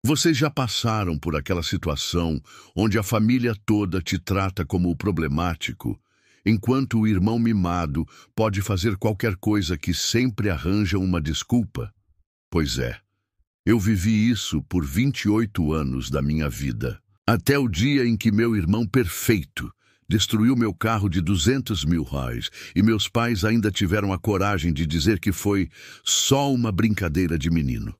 Vocês já passaram por aquela situação onde a família toda te trata como o problemático, enquanto o irmão mimado pode fazer qualquer coisa que sempre arranja uma desculpa? Pois é, eu vivi isso por 28 anos da minha vida, até o dia em que meu irmão perfeito destruiu meu carro de R$ 200.000 e meus pais ainda tiveram a coragem de dizer que foi só uma brincadeira de menino.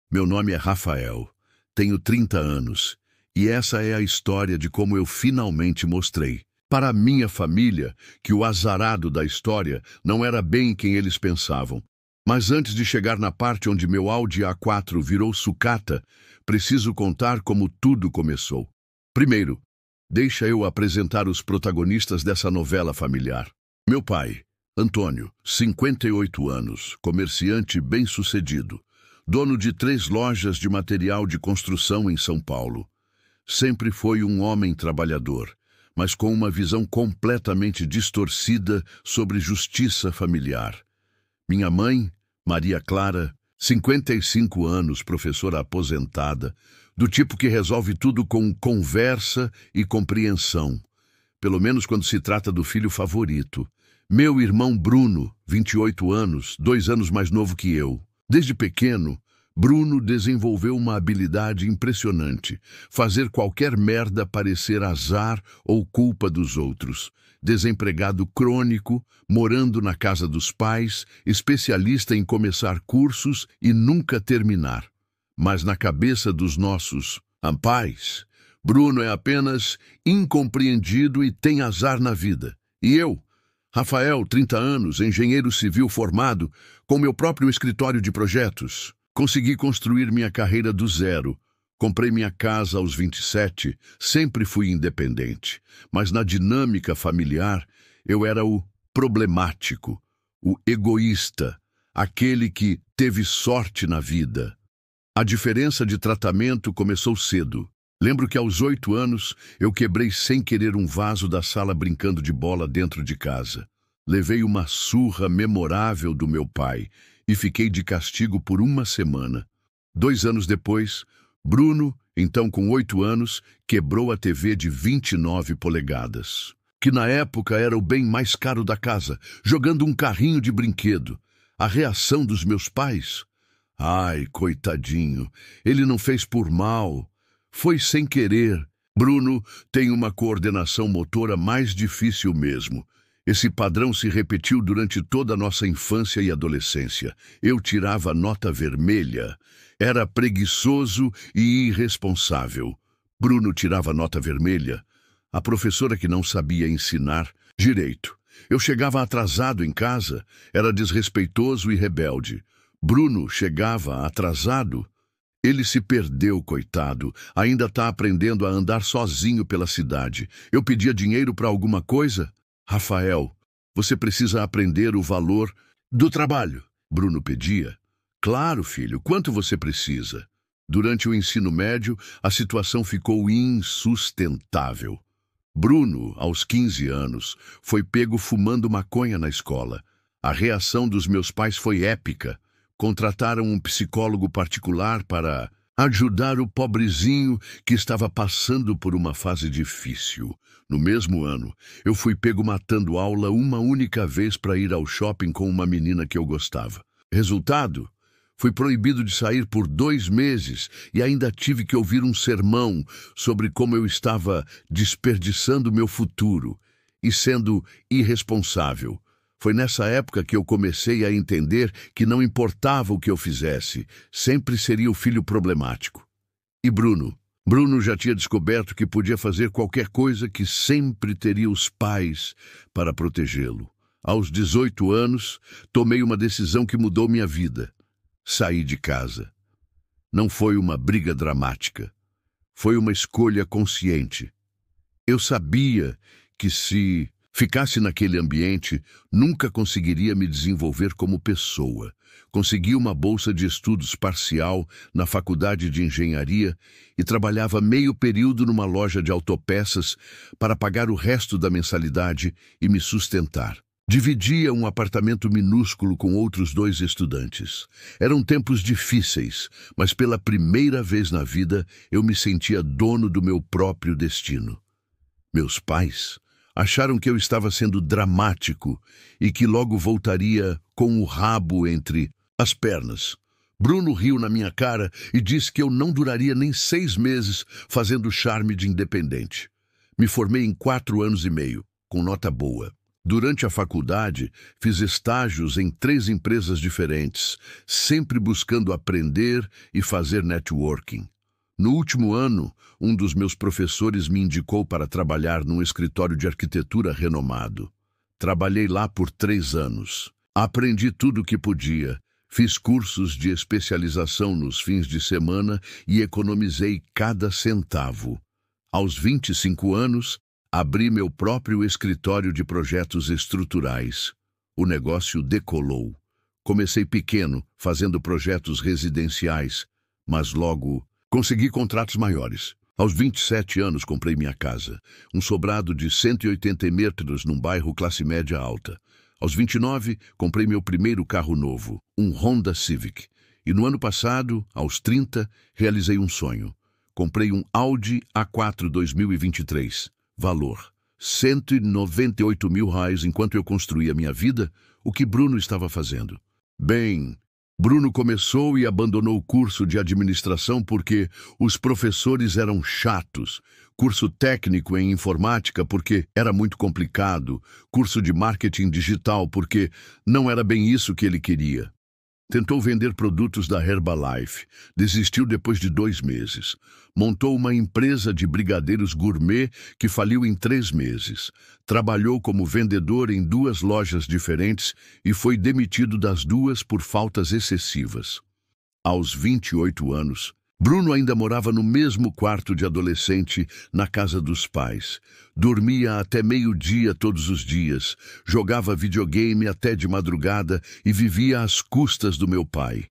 Meu nome é Rafael, tenho 30 anos e essa é a história de como eu finalmente mostrei para a minha família que o azarado da história não era bem quem eles pensavam. Mas antes de chegar na parte onde meu Audi A4 virou sucata, preciso contar como tudo começou. Primeiro, deixa eu apresentar os protagonistas dessa novela familiar. Meu pai, Antônio, 58 anos, comerciante bem-sucedido, dono de 3 lojas de material de construção em São Paulo. Sempre foi um homem trabalhador, mas com uma visão completamente distorcida sobre justiça familiar. Minha mãe, Maria Clara, 55 anos, professora aposentada, do tipo que resolve tudo com conversa e compreensão, pelo menos quando se trata do filho favorito. Meu irmão Bruno, 28 anos, 2 anos mais novo que eu. Desde pequeno, Bruno desenvolveu uma habilidade impressionante, fazer qualquer merda parecer azar ou culpa dos outros. Desempregado crônico, morando na casa dos pais, especialista em começar cursos e nunca terminar. Mas na cabeça dos nossos pais, Bruno é apenas incompreendido e tem azar na vida. E eu, Rafael, 30 anos, engenheiro civil formado, com meu próprio escritório de projetos, consegui construir minha carreira do zero. Comprei minha casa aos 27, sempre fui independente, mas na dinâmica familiar eu era o problemático, o egoísta, aquele que teve sorte na vida. A diferença de tratamento começou cedo. Lembro que aos 8 anos eu quebrei sem querer um vaso da sala brincando de bola dentro de casa. Levei uma surra memorável do meu pai e fiquei de castigo por uma semana. 2 anos depois, Bruno, então com 8 anos, quebrou a TV de 29 polegadas, que na época era o bem mais caro da casa, jogando um carrinho de brinquedo. A reação dos meus pais? Ai, coitadinho, ele não fez por mal, foi sem querer. Bruno tem uma coordenação motora mais difícil mesmo. Esse padrão se repetiu durante toda a nossa infância e adolescência. Eu tirava nota vermelha. Era preguiçoso e irresponsável. Bruno tirava nota vermelha. A professora que não sabia ensinar direito. Eu chegava atrasado em casa, era desrespeitoso e rebelde. Bruno chegava atrasado. Ele se perdeu, coitado. Ainda está aprendendo a andar sozinho pela cidade. Eu pedia dinheiro para alguma coisa? Rafael, você precisa aprender o valor do trabalho. Bruno pedia. Claro, filho, quanto você precisa? Durante o ensino médio, a situação ficou insustentável. Bruno, aos 15 anos, foi pego fumando maconha na escola. A reação dos meus pais foi épica. Contrataram um psicólogo particular para ajudar o pobrezinho que estava passando por uma fase difícil. No mesmo ano, eu fui pego matando aula uma única vez para ir ao shopping com uma menina que eu gostava. Resultado? Fui proibido de sair por 2 meses e ainda tive que ouvir um sermão sobre como eu estava desperdiçando meu futuro e sendo irresponsável. Foi nessa época que eu comecei a entender que não importava o que eu fizesse, sempre seria o filho problemático. E Bruno? Bruno já tinha descoberto que podia fazer qualquer coisa, que sempre teria os pais para protegê-lo. Aos 18 anos, tomei uma decisão que mudou minha vida. Saí de casa. Não foi uma briga dramática. Foi uma escolha consciente. Eu sabia que se ficasse naquele ambiente, nunca conseguiria me desenvolver como pessoa. Consegui uma bolsa de estudos parcial na faculdade de engenharia e trabalhava meio período numa loja de autopeças para pagar o resto da mensalidade e me sustentar. Dividia um apartamento minúsculo com outros 2 estudantes. Eram tempos difíceis, mas pela primeira vez na vida eu me sentia dono do meu próprio destino. Meus pais acharam que eu estava sendo dramático e que logo voltaria com o rabo entre as pernas. Bruno riu na minha cara e disse que eu não duraria nem 6 meses fazendo charme de independente. Me formei em 4 anos e meio, com nota boa. Durante a faculdade, fiz estágios em 3 empresas diferentes, sempre buscando aprender e fazer networking. No último ano, um dos meus professores me indicou para trabalhar num escritório de arquitetura renomado. Trabalhei lá por 3 anos. Aprendi tudo o que podia. Fiz cursos de especialização nos fins de semana e economizei cada centavo. Aos 25 anos, abri meu próprio escritório de projetos estruturais. O negócio decolou. Comecei pequeno, fazendo projetos residenciais, mas logo consegui contratos maiores. Aos 27 anos comprei minha casa, um sobrado de 180 metros num bairro classe média alta. Aos 29, comprei meu primeiro carro novo, um Honda Civic. E no ano passado, aos 30, realizei um sonho. Comprei um Audi A4 2023. Valor: R$ 198 mil enquanto eu construía minha vida. O que Bruno estava fazendo? Bem, Bruno começou e abandonou o curso de administração porque os professores eram chatos, curso técnico em informática porque era muito complicado, curso de marketing digital porque não era bem isso que ele queria. Tentou vender produtos da Herbalife, desistiu depois de 2 meses. Montou uma empresa de brigadeiros gourmet que faliu em 3 meses. Trabalhou como vendedor em 2 lojas diferentes e foi demitido das 2 por faltas excessivas. Aos 28 anos, Bruno ainda morava no mesmo quarto de adolescente na casa dos pais. Dormia até meio-dia todos os dias, jogava videogame até de madrugada e vivia às custas do meu pai.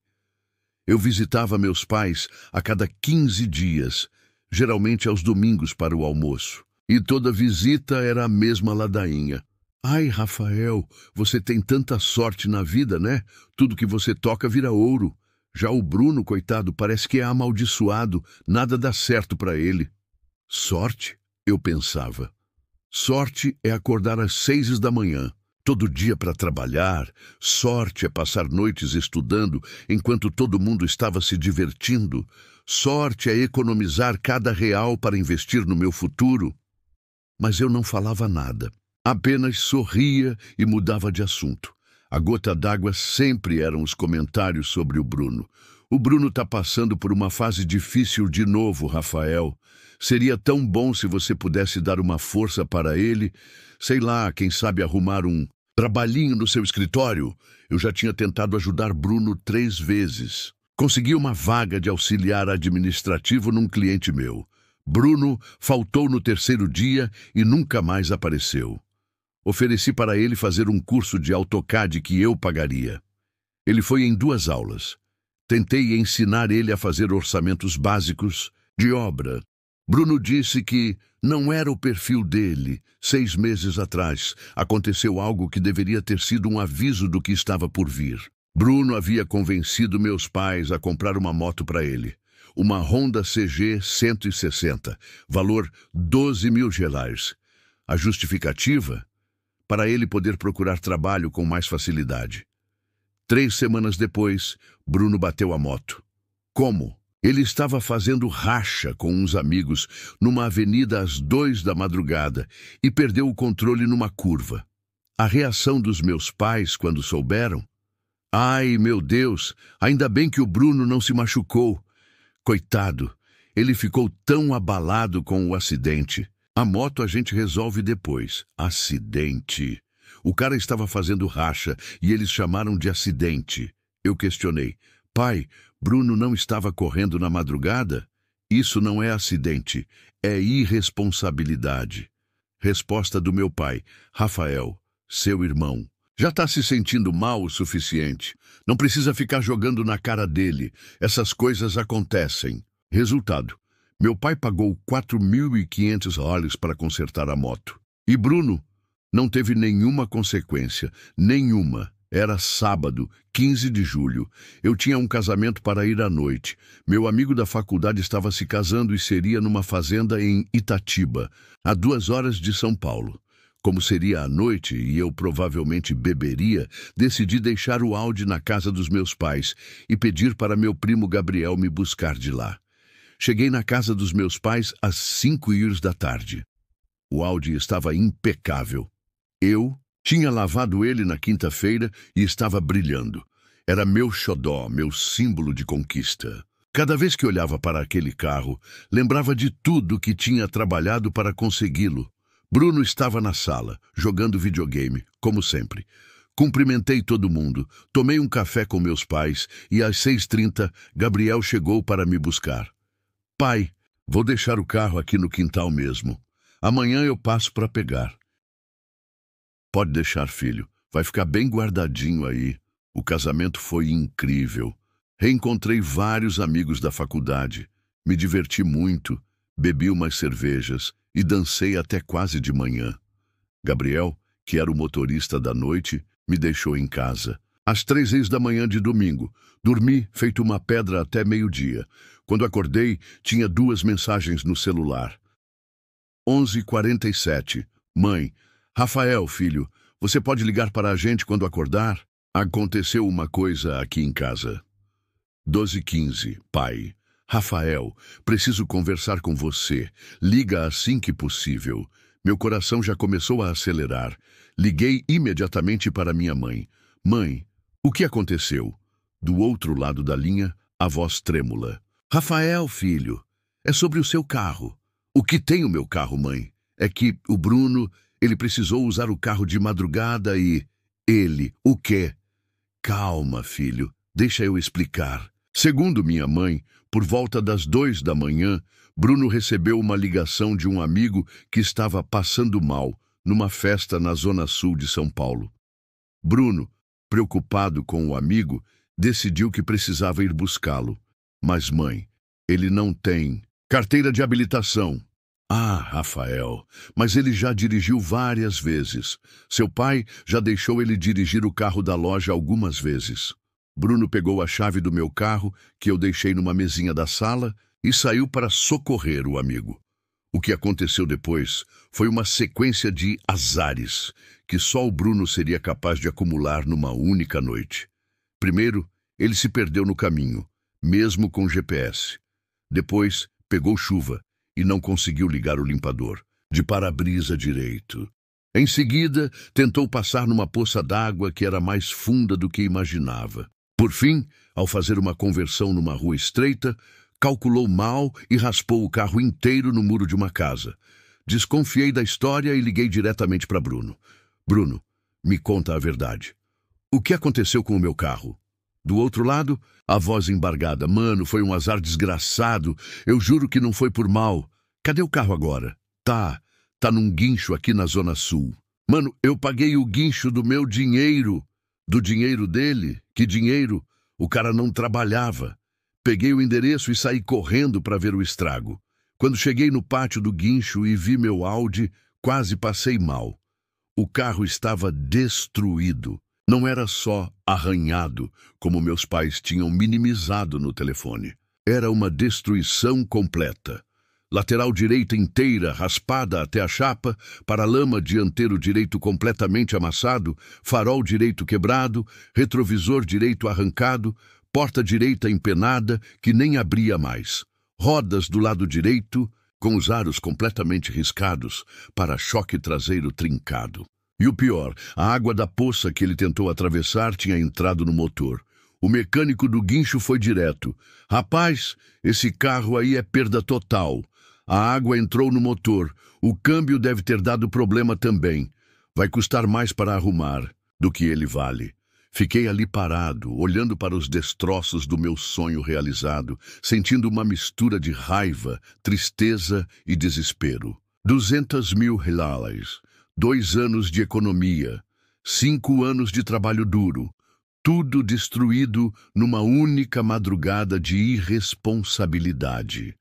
Eu visitava meus pais a cada 15 dias, geralmente aos domingos para o almoço. E toda visita era a mesma ladainha. Ai, Rafael, você tem tanta sorte na vida, né? Tudo que você toca vira ouro. Já o Bruno, coitado, parece que é amaldiçoado, nada dá certo para ele. Sorte? Eu pensava. Sorte é acordar às 6 da manhã, todo dia para trabalhar. Sorte é passar noites estudando enquanto todo mundo estava se divertindo. Sorte é economizar cada real para investir no meu futuro. Mas eu não falava nada, apenas sorria e mudava de assunto. A gota d'água sempre eram os comentários sobre o Bruno. O Bruno está passando por uma fase difícil de novo, Rafael. Seria tão bom se você pudesse dar uma força para ele. Sei lá, quem sabe arrumar um trabalhinho no seu escritório. Eu já tinha tentado ajudar Bruno 3 vezes. Consegui uma vaga de auxiliar administrativo num cliente meu. Bruno faltou no 3º dia e nunca mais apareceu. Ofereci para ele fazer um curso de AutoCAD que eu pagaria. Ele foi em 2 aulas. Tentei ensinar ele a fazer orçamentos básicos de obra. Bruno disse que não era o perfil dele. 6 meses atrás, aconteceu algo que deveria ter sido um aviso do que estava por vir. Bruno havia convencido meus pais a comprar uma moto para ele. Uma Honda CG 160, valor R$ 12 mil. A justificativa? Para ele poder procurar trabalho com mais facilidade. 3 semanas depois, Bruno bateu a moto. Como? Ele estava fazendo racha com uns amigos numa avenida às 2 da madrugada e perdeu o controle numa curva. A reação dos meus pais quando souberam? Ai, meu Deus, ainda bem que o Bruno não se machucou. Coitado, ele ficou tão abalado com o acidente. A moto a gente resolve depois. Acidente. O cara estava fazendo racha e eles chamaram de acidente. Eu questionei. Pai, Bruno não estava correndo na madrugada? Isso não é acidente, é irresponsabilidade. Resposta do meu pai. Rafael, seu irmão, já está se sentindo mal o suficiente. Não precisa ficar jogando na cara dele. Essas coisas acontecem. Resultado. Meu pai pagou $4.500 para consertar a moto. E Bruno Não teve nenhuma consequência, nenhuma. Era sábado, 15 de julho. Eu tinha um casamento para ir à noite. Meu amigo da faculdade estava se casando e seria numa fazenda em Itatiba, a 2 horas de São Paulo. Como seria à noite e eu provavelmente beberia, decidi deixar o Audi na casa dos meus pais e pedir para meu primo Gabriel me buscar de lá. Cheguei na casa dos meus pais às 5h da tarde. O Audi estava impecável. Eu tinha lavado ele na quinta-feira e estava brilhando. Era meu xodó, meu símbolo de conquista. Cada vez que olhava para aquele carro, lembrava de tudo que tinha trabalhado para consegui-lo. Bruno estava na sala, jogando videogame, como sempre. Cumprimentei todo mundo, tomei um café com meus pais e às 6h30 Gabriel chegou para me buscar. Pai, vou deixar o carro aqui no quintal mesmo. Amanhã eu passo para pegar. Pode deixar, filho. Vai ficar bem guardadinho aí. O casamento foi incrível. Reencontrei vários amigos da faculdade. Me diverti muito. Bebi umas cervejas e dancei até quase de manhã. Gabriel, que era o motorista da noite, me deixou em casa. Às 3h da manhã de domingo, dormi feito uma pedra até meio-dia. Quando acordei, tinha 2 mensagens no celular. 11h47. Mãe, Rafael, filho, você pode ligar para a gente quando acordar? Aconteceu uma coisa aqui em casa. 12h15. Pai, Rafael, preciso conversar com você. Liga assim que possível. Meu coração já começou a acelerar. Liguei imediatamente para minha mãe. Mãe, o que aconteceu? Do outro lado da linha, a voz trêmula. Rafael, filho, é sobre o seu carro. O que tem o meu carro, mãe? É que o Bruno, ele precisou usar o carro de madrugada e... Ele, o quê? Calma, filho, deixa eu explicar. Segundo minha mãe, por volta das 2 da manhã, Bruno recebeu uma ligação de um amigo que estava passando mal numa festa na zona sul de São Paulo. Bruno, preocupado com o amigo, decidiu que precisava ir buscá-lo. Mas, mãe, ele não tem carteira de habilitação. Ah, Rafael, mas ele já dirigiu várias vezes. Seu pai já deixou ele dirigir o carro da loja algumas vezes. Bruno pegou a chave do meu carro, que eu deixei numa mesinha da sala, e saiu para socorrer o amigo. O que aconteceu depois foi uma sequência de azares que só o Bruno seria capaz de acumular numa única noite. Primeiro, ele se perdeu no caminho, mesmo com GPS. Depois, pegou chuva e não conseguiu ligar o limpador, de para-brisa direito. Em seguida, tentou passar numa poça d'água que era mais funda do que imaginava. Por fim, ao fazer uma conversão numa rua estreita, calculou mal e raspou o carro inteiro no muro de uma casa. Desconfiei da história e liguei diretamente para Bruno. Bruno, me conta a verdade. O que aconteceu com o meu carro? Do outro lado, a voz embargada. Mano, foi um azar desgraçado. Eu juro que não foi por mal. Cadê o carro agora? Tá num guincho aqui na Zona Sul. Mano, eu paguei o guincho do meu dinheiro. Do dinheiro dele? Que dinheiro? O cara não trabalhava. Peguei o endereço e saí correndo para ver o estrago. Quando cheguei no pátio do guincho e vi meu Audi, quase passei mal. O carro estava destruído. Não era só arranhado, como meus pais tinham minimizado no telefone. Era uma destruição completa. Lateral direita inteira raspada até a chapa, paralama dianteiro direito completamente amassado, farol direito quebrado, retrovisor direito arrancado, porta direita empenada que nem abria mais. Rodas do lado direito, com os aros completamente riscados, para-choque traseiro trincado. E o pior, a água da poça que ele tentou atravessar tinha entrado no motor. O mecânico do guincho foi direto. Rapaz, esse carro aí é perda total. A água entrou no motor. O câmbio deve ter dado problema também. Vai custar mais para arrumar do que ele vale. Fiquei ali parado, olhando para os destroços do meu sonho realizado, sentindo uma mistura de raiva, tristeza e desespero. 200 mil reais, 2 anos de economia, 5 anos de trabalho duro, tudo destruído numa única madrugada de irresponsabilidade.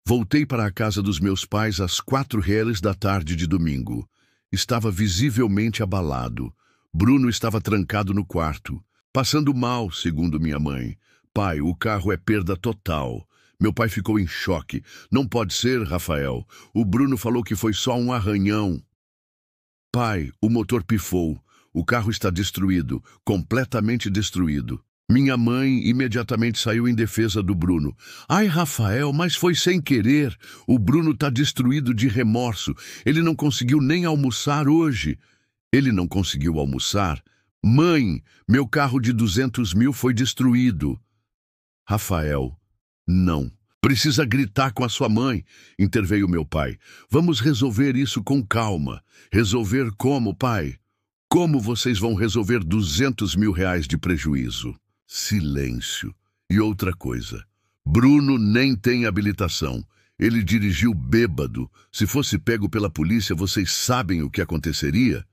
Voltei para a casa dos meus pais às 4h da tarde de domingo. estava visivelmente abalado. Bruno estava trancado no quarto, passando mal, segundo minha mãe. Pai, o carro é perda total. Meu pai ficou em choque. Não pode ser, Rafael. O Bruno falou que foi só um arranhão. Pai, o motor pifou. O carro está destruído, completamente destruído. Minha mãe imediatamente saiu em defesa do Bruno. Ai, Rafael, mas foi sem querer. O Bruno está destruído de remorso. Ele não conseguiu nem almoçar hoje. Ele não conseguiu almoçar? Mãe, meu carro de 200 mil foi destruído. Rafael, não. Precisa gritar com a sua mãe, interveio meu pai. Vamos resolver isso com calma. Resolver como, pai? Como vocês vão resolver 200 mil reais de prejuízo? Silêncio. E outra coisa. Bruno nem tem habilitação. Ele dirigiu bêbado. Se fosse pego pela polícia, vocês sabem o que aconteceria?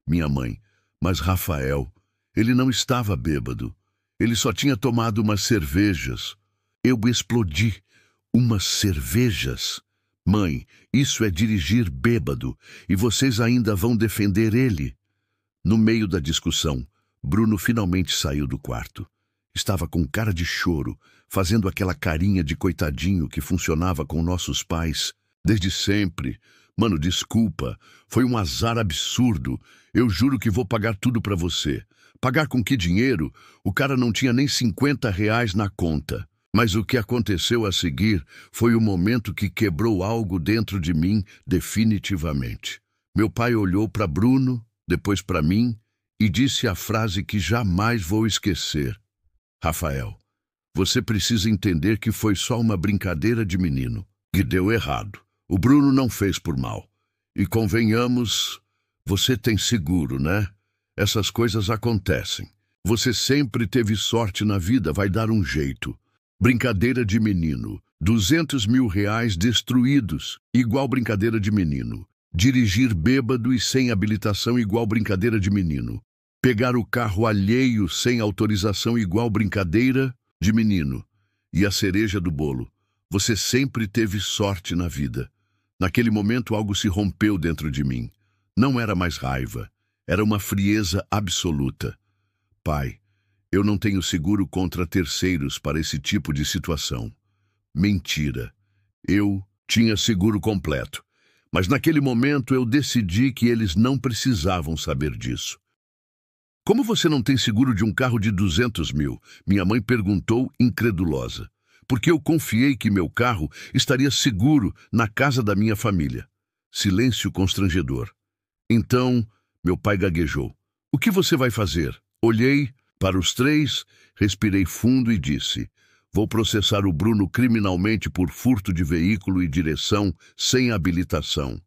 Minha mãe. Mas Rafael, ele não estava bêbado. Ele só tinha tomado umas cervejas. Eu explodi. Umas cervejas? Mãe, isso é dirigir bêbado. E vocês ainda vão defender ele? No meio da discussão, Bruno finalmente saiu do quarto. Estava com cara de choro, fazendo aquela carinha de coitadinho que funcionava com nossos pais desde sempre. Mano, desculpa, foi um azar absurdo. Eu juro que vou pagar tudo pra você. Pagar com que dinheiro? O cara não tinha nem 50 reais na conta. Mas o que aconteceu a seguir foi o momento que quebrou algo dentro de mim definitivamente. Meu pai olhou para Bruno, depois para mim, e disse a frase que jamais vou esquecer. Rafael, você precisa entender que foi só uma brincadeira de menino, que deu errado. O Bruno não fez por mal. E convenhamos, você tem seguro, né? Essas coisas acontecem. Você sempre teve sorte na vida, vai dar um jeito. Brincadeira de menino. 200 mil reais destruídos, igual brincadeira de menino. Dirigir bêbado e sem habilitação, igual brincadeira de menino. Pegar o carro alheio sem autorização, igual brincadeira de menino. E a cereja do bolo. Você sempre teve sorte na vida. Naquele momento algo se rompeu dentro de mim. Não era mais raiva. Era uma frieza absoluta. Pai, eu não tenho seguro contra terceiros para esse tipo de situação. Mentira. Eu tinha seguro completo. Mas naquele momento eu decidi que eles não precisavam saber disso. Como você não tem seguro de um carro de 200 mil? Minha mãe perguntou, incredulosa. Porque eu confiei que meu carro estaria seguro na casa da minha família. Silêncio constrangedor. Então, meu pai gaguejou. O que você vai fazer? Olhei para os três, respirei fundo e disse: vou processar o Bruno criminalmente por furto de veículo e direção sem habilitação.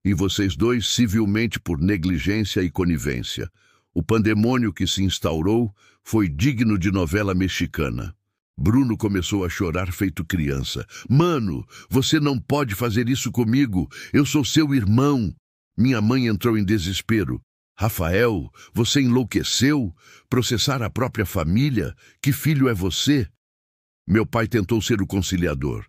E vocês dois civilmente por negligência e conivência. O pandemônio que se instaurou foi digno de novela mexicana. Bruno começou a chorar feito criança. Mano, você não pode fazer isso comigo. Eu sou seu irmão. Minha mãe entrou em desespero. Rafael, você enlouqueceu? Processar a própria família? Que filho é você? Meu pai tentou ser o conciliador.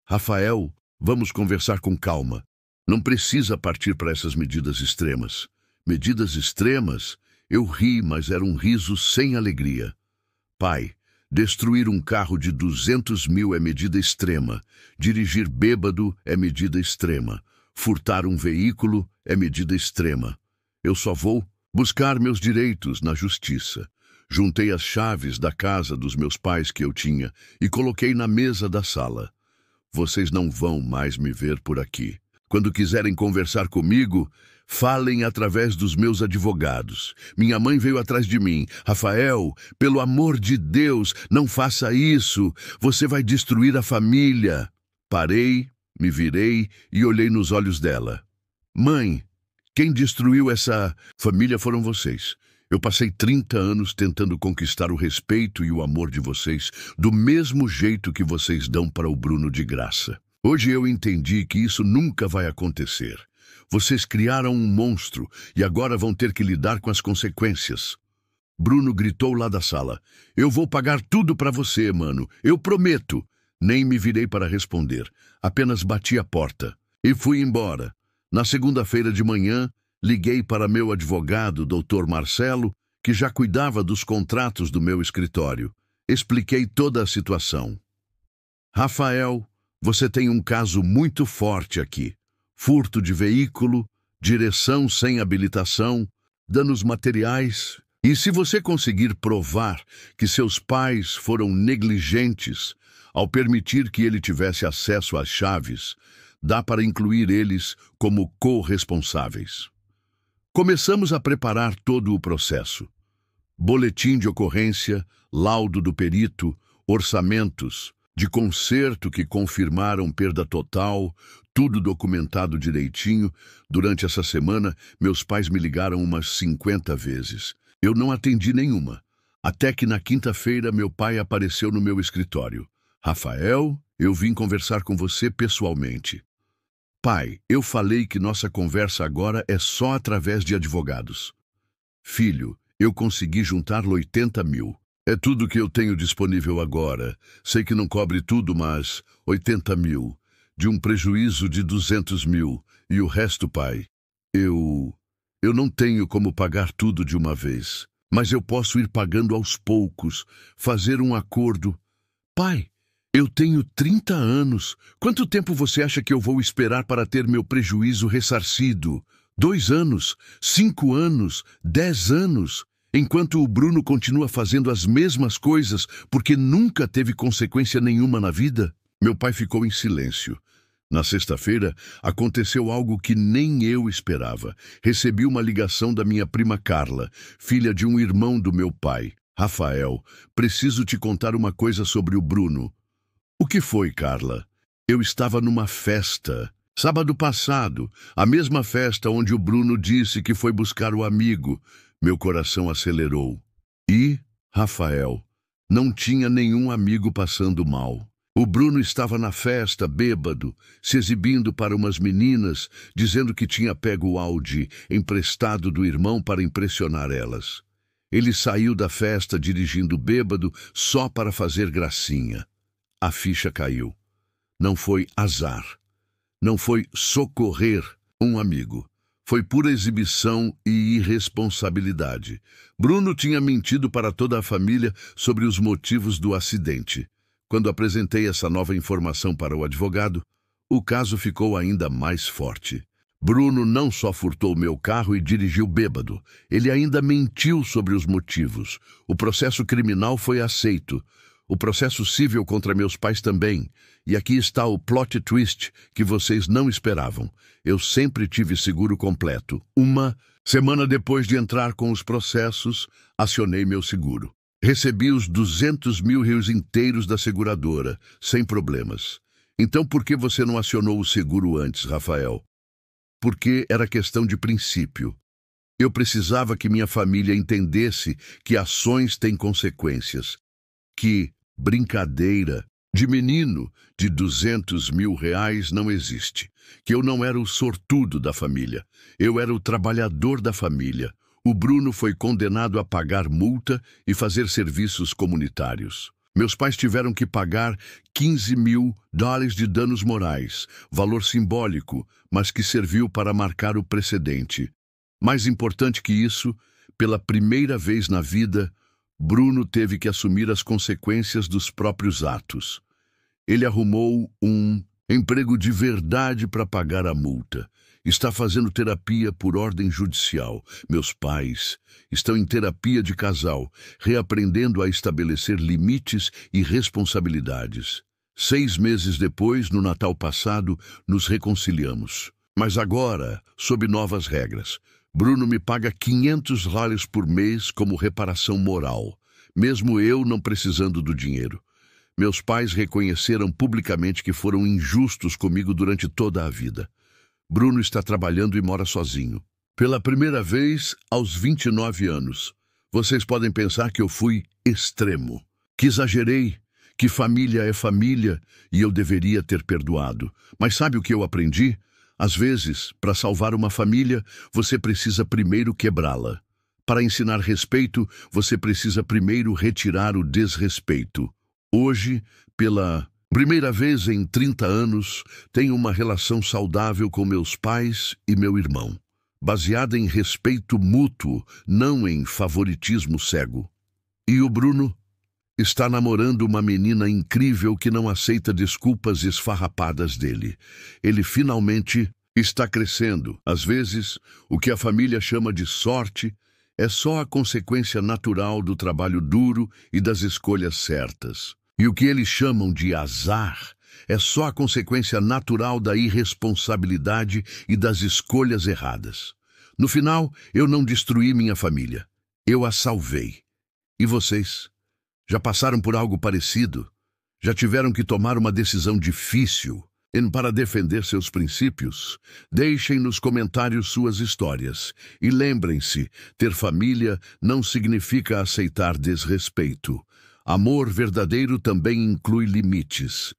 Rafael, vamos conversar com calma. Não precisa partir para essas medidas extremas. Medidas extremas? Eu ri, mas era um riso sem alegria. Pai, destruir um carro de 200 mil é medida extrema. Dirigir bêbado é medida extrema. Furtar um veículo é medida extrema. Eu só vou buscar meus direitos na justiça. Juntei as chaves da casa dos meus pais que eu tinha e coloquei na mesa da sala. Vocês não vão mais me ver por aqui. Quando quiserem conversar comigo, falem através dos meus advogados. Minha mãe veio atrás de mim. Rafael, pelo amor de Deus, não faça isso. Você vai destruir a família. Parei, me virei e olhei nos olhos dela. Mãe, quem destruiu essa família foram vocês. Eu passei 30 anos tentando conquistar o respeito e o amor de vocês, do mesmo jeito que vocês dão para o Bruno de graça. Hoje eu entendi que isso nunca vai acontecer. Vocês criaram um monstro e agora vão ter que lidar com as consequências. Bruno gritou lá da sala. Eu vou pagar tudo para você, mano. Eu prometo. Nem me virei para responder. Apenas bati a porta. E fui embora. Na segunda-feira de manhã, Liguei para meu advogado, Dr. Marcelo, que já cuidava dos contratos do meu escritório. Expliquei toda a situação. Rafael, você tem um caso muito forte aqui. Furto de veículo, direção sem habilitação, danos materiais. E se você conseguir provar que seus pais foram negligentes ao permitir que ele tivesse acesso às chaves, dá para incluir eles como corresponsáveis. Começamos a preparar todo o processo. Boletim de ocorrência, laudo do perito, orçamentos de conserto que confirmaram perda total, tudo documentado direitinho. Durante essa semana, meus pais me ligaram umas 50 vezes. Eu não atendi nenhuma, até que na quinta-feira meu pai apareceu no meu escritório. Rafael, eu vim conversar com você pessoalmente. Pai, eu falei que nossa conversa agora é só através de advogados. Filho, eu consegui juntar 80 mil. É tudo que eu tenho disponível agora. Sei que não cobre tudo, mas 80 mil. De um prejuízo de 200 mil. E o resto, pai? Eu não tenho como pagar tudo de uma vez. Mas eu posso ir pagando aos poucos. Fazer um acordo. Pai, eu tenho 30 anos. Quanto tempo você acha que eu vou esperar para ter meu prejuízo ressarcido? 2 anos? 5 anos? 10 anos? Enquanto o Bruno continua fazendo as mesmas coisas porque nunca teve consequência nenhuma na vida? Meu pai ficou em silêncio. Na sexta-feira, aconteceu algo que nem eu esperava. Recebi uma ligação da minha prima Carla, filha de um irmão do meu pai. Rafael, preciso te contar uma coisa sobre o Bruno. O que foi, Carla? Eu estava numa festa, sábado passado, a mesma festa onde o Bruno disse que foi buscar o amigo. Meu coração acelerou. E, Rafael, não tinha nenhum amigo passando mal. O Bruno estava na festa, bêbado, se exibindo para umas meninas, dizendo que tinha pego o Audi emprestado do irmão para impressionar elas. Ele saiu da festa dirigindo bêbado só para fazer gracinha. A ficha caiu. Não foi azar. Não foi socorrer um amigo. Foi pura exibição e irresponsabilidade. Bruno tinha mentido para toda a família sobre os motivos do acidente. Quando apresentei essa nova informação para o advogado, o caso ficou ainda mais forte. Bruno não só furtou meu carro e dirigiu bêbado, ele ainda mentiu sobre os motivos. O processo criminal foi aceito. O processo civil contra meus pais também. E aqui está o plot twist que vocês não esperavam. Eu sempre tive seguro completo. Uma semana depois de entrar com os processos, acionei meu seguro. Recebi os 200 mil reais inteiros da seguradora, sem problemas. Então por que você não acionou o seguro antes, Rafael? Porque era questão de princípio. Eu precisava que minha família entendesse que ações têm consequências. Que brincadeira de menino de 200 mil reais não existe. Que eu não era o sortudo da família. Eu era o trabalhador da família. O Bruno foi condenado a pagar multa e fazer serviços comunitários. Meus pais tiveram que pagar 15 mil dólares de danos morais, valor simbólico, mas que serviu para marcar o precedente. Mais importante que isso, pela primeira vez na vida, Bruno teve que assumir as consequências dos próprios atos. Ele arrumou um emprego de verdade para pagar a multa. Está fazendo terapia por ordem judicial. Meus pais estão em terapia de casal, reaprendendo a estabelecer limites e responsabilidades. 6 meses depois, no Natal passado, nos reconciliamos. Mas agora, sob novas regras. Bruno me paga 500 dólares por mês como reparação moral, mesmo eu não precisando do dinheiro. Meus pais reconheceram publicamente que foram injustos comigo durante toda a vida. Bruno está trabalhando e mora sozinho. Pela primeira vez, aos 29 anos. Vocês podem pensar que eu fui extremo, que exagerei, que família é família e eu deveria ter perdoado. Mas sabe o que eu aprendi? Às vezes, para salvar uma família, você precisa primeiro quebrá-la. Para ensinar respeito, você precisa primeiro retirar o desrespeito. Hoje, pela primeira vez em 30 anos, tenho uma relação saudável com meus pais e meu irmão. baseada em respeito mútuo, não em favoritismo cego. E o Bruno está namorando uma menina incrível que não aceita desculpas esfarrapadas dele. Ele finalmente está crescendo. Às vezes, o que a família chama de sorte é só a consequência natural do trabalho duro e das escolhas certas. E o que eles chamam de azar é só a consequência natural da irresponsabilidade e das escolhas erradas. No final, eu não destruí minha família. Eu a salvei. E vocês? Já passaram por algo parecido? Já tiveram que tomar uma decisão difícil para defender seus princípios? Deixem nos comentários suas histórias. E lembrem-se, ter família não significa aceitar desrespeito. Amor verdadeiro também inclui limites.